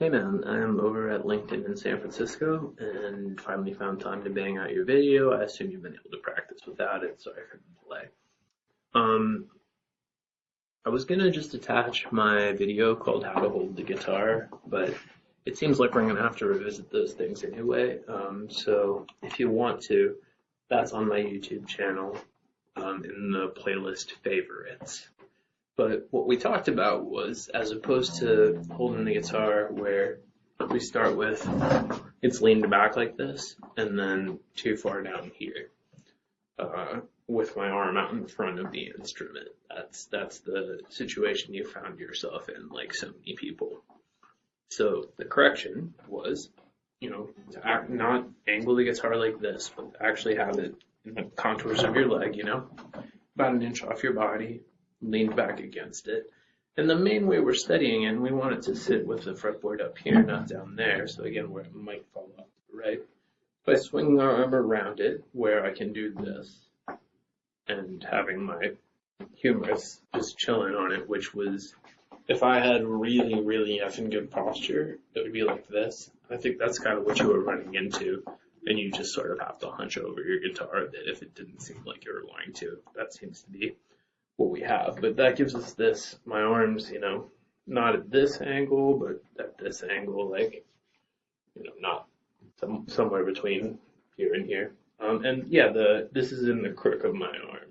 Hey man, I'm over at LinkedIn in San Francisco and finally found time to bang out your video. I assume you've been able to practice without it. Sorry for the delay. Um, I was gonna just attach my video called How to Hold the Guitar, but it seems like we're gonna have to revisit those things anyway. So if you want to, that's on my YouTube channel, in the playlist favorites. But what we talked about was, as opposed to holding the guitar where we start with it's leaned back like this and then too far down here, with my arm out in front of the instrument. That's the situation you found yourself in, like so many people. So the correction was, to not angle the guitar like this, but actually have it in the contours of your leg, about an inch off your body, leaned back against it. And the main way we're studying it, we want it to sit with the fretboard up here, not down there. So again, where it might fall off to the right. By swinging our arm around it, where I can do this, and having my humerus just chilling on it, which was, if I had really, really effing good posture, it would be like this. I think that's kind of what you were running into, and you just sort of have to hunch over your guitar a bit if it didn't seem like you were going to. That seems to be what we have, but that gives us this, my arms, not at this angle, but at this angle, like, not somewhere between here and here. And yeah, this is in the crook of my arm,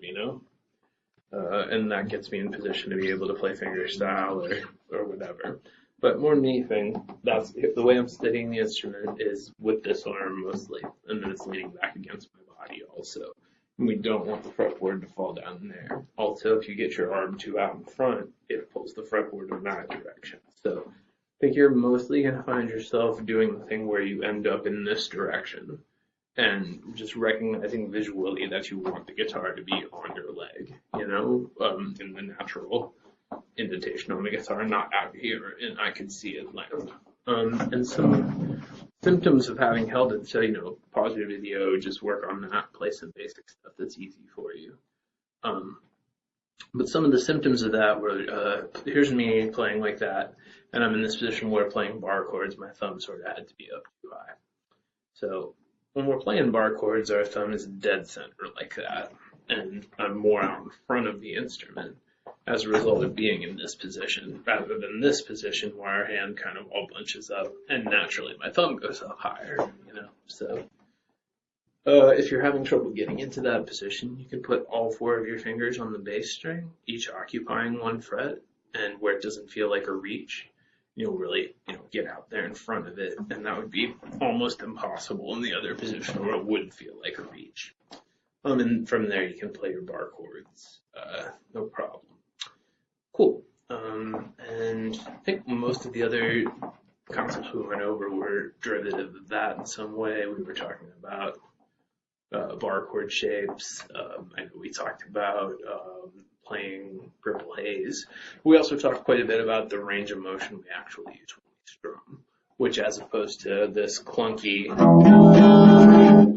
and that gets me in position to be able to play fingerstyle or whatever. But more than anything, that's the way I'm studying the instrument is with this arm mostly, and then it's leaning back against my body also. And we don't want the fretboard to fall down there. Also, if you get your arm too out in front, it pulls the fretboard in that direction. So I think you're mostly going to find yourself doing the thing where you end up in this direction and just recognizing visually that you want the guitar to be on your leg, in the natural indentation on the guitar, not out here, and I could see it land. And some symptoms of having held it, so, pause your video, just work on that, play some basic stuff that's easy for you. But some of the symptoms of that were, here's me playing like that, and I'm in this position where playing bar chords, my thumb sort of had to be up too high. So when we're playing bar chords, our thumb is dead center like that, and I'm more out in front of the instrument as a result of being in this position, rather than this position where our hand kind of all bunches up, and naturally my thumb goes up higher, So if you're having trouble getting into that position, you can put all four of your fingers on the bass string, each occupying one fret, and where it doesn't feel like a reach, you'll really, get out there in front of it, and that would be almost impossible in the other position where it would feel like a reach. And from there you can play your bar chords, no problem. Cool. And I think most of the other concepts we went over were derivative of that in some way. We were talking about bar chord shapes. I know we talked about playing Purple Haze. We also talked quite a bit about the range of motion we actually use when we strum, which as opposed to this clunky,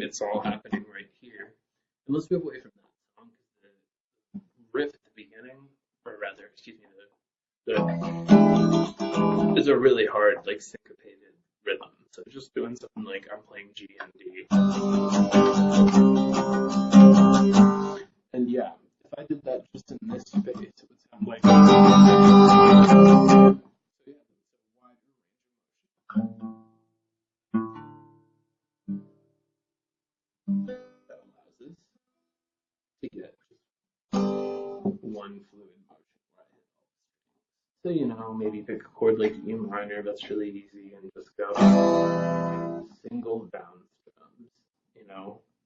it's all happening right here. And let's move away from that song. The riff at the beginning, or rather, excuse me, is a really hard, like, syncopated rhythm. So just doing something like I'm playing G and D. And yeah, if I did that just in this space, it would sound like. So yeah, it's a wider range of motion. That allows us to get one fluid motion right. So, maybe pick a chord like E minor, that's really easy, and just go single bounce drums,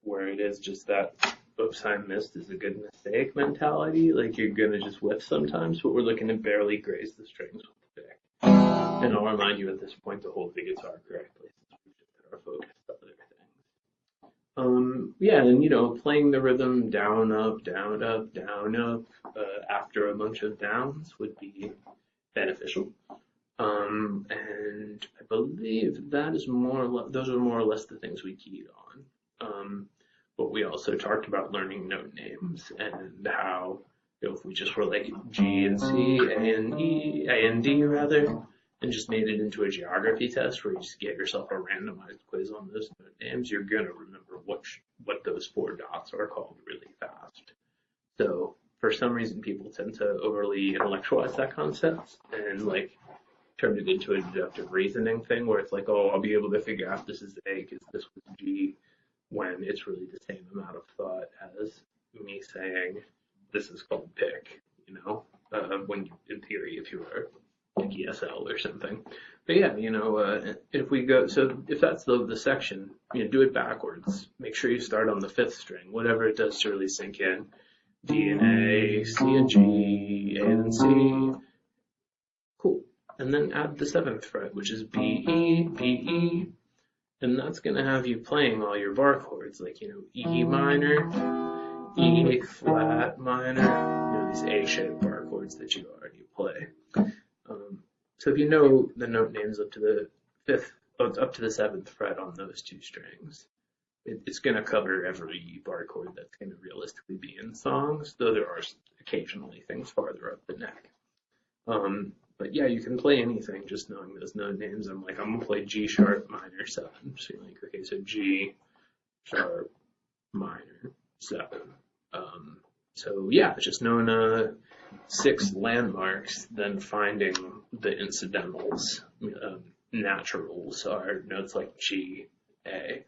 where it is just that, oops, I missed is a good mistake mentality. Like you're gonna just whiff sometimes, but we're looking to barely graze the strings with the pick. And I'll remind you at this point to hold the guitar correctly, since we've shifted our focus to other things. Yeah, and playing the rhythm down, up, down, up, down, up, after a bunch of downs would be beneficial. And I believe that is those are more or less the things we keyed on. But we also talked about learning note names and how, if we just were like G and C, A and E, A and D rather, and just made it into a geography test where you just get yourself a randomized quiz on those note names, you're gonna remember what those 4 dots are called really fast. So for some reason, people tend to overly intellectualize that concept and like turn it into a deductive reasoning thing where it's like, oh, I'll be able to figure out this is A because this was G, when it's really the same amount of thought as me saying this is called pick, you know, when in theory, if you were like ESL or something. But yeah, you know, if we go, so if that's the section, you know, do it backwards. Make sure you start on the 5th string, whatever it does to really sink in. D and A, C and G, A and C. Cool. And then add the 7th fret, which is B, E, B, E. And that's going to have you playing all your bar chords, like, you know, E minor, E flat minor, you know, these A-shaped bar chords that you already play. So if you know the note names up to the 7th fret on those 2 strings, it's going to cover every bar chord that's going to realistically be in songs, though there are occasionally things farther up the neck. But yeah, you can play anything just knowing those note names. I'm going to play G sharp minor 7. So you're like, okay, so G sharp minor 7. So yeah, just knowing 6 landmarks, then finding the incidentals. Naturals are notes like G, A.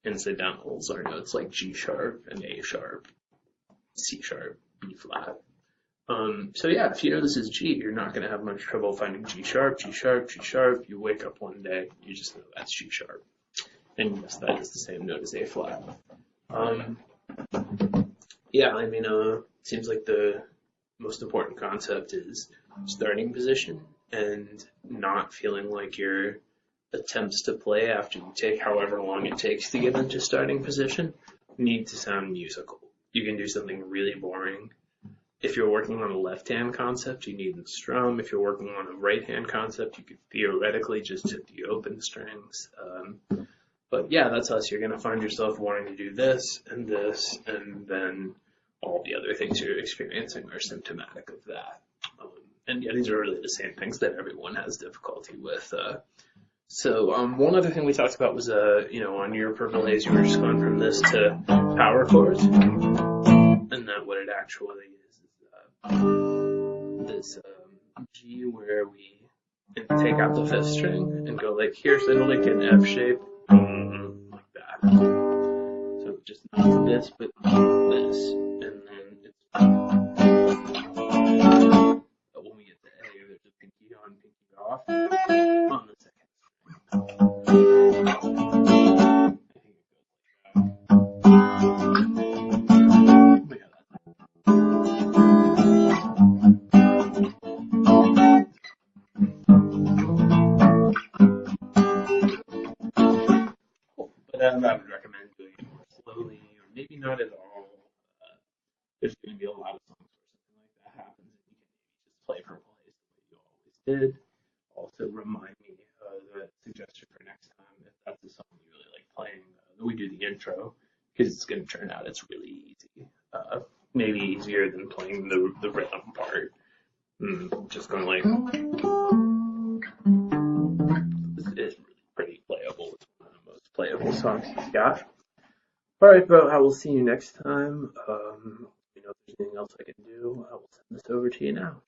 Incidentals are notes like G sharp and A sharp, C sharp, B flat. So yeah, if you know this is G, you're not going to have much trouble finding G sharp, G sharp, G sharp. You wake up one day, you just know that's G sharp. And yes, that is the same note as A flat. Yeah, I mean, seems like the most important concept is starting position and not feeling like your attempts to play after you take however long it takes to get into starting position need to sound musical. You can do something really boring. If you're working on a left-hand concept, you needn't strum. If you're working on a right-hand concept, you could theoretically just hit the open strings. But yeah, that's us. You're going to find yourself wanting to do this, and then all the other things you're experiencing are symptomatic of that. And yeah, these are really the same things that everyone has difficulty with. So one other thing we talked about was, you know, on your purple haze, you were just going from this to power chords, and that what it actually is this G where we take out the 5th string and go like here, so it'll like an F shape, like that. So just not this, but this, and then it's. But when we get to A, there's a pinky on, pinky off on the 2nd. I would recommend doing it more slowly, or maybe not at all. There's going to be a lot of songs where something like that happens, and you can maybe just play Purple Haze the way you always did. Also, remind me the suggestion for next time if that's a song you really like playing. We do the intro because it's going to turn out it's really easy. Maybe easier than playing the rhythm part. Just going like. It's really pretty playable. It's one of the most playable songs he's got. Alright, bro, I will see you next time. You know, if there's anything else I can do, I will send this over to you now.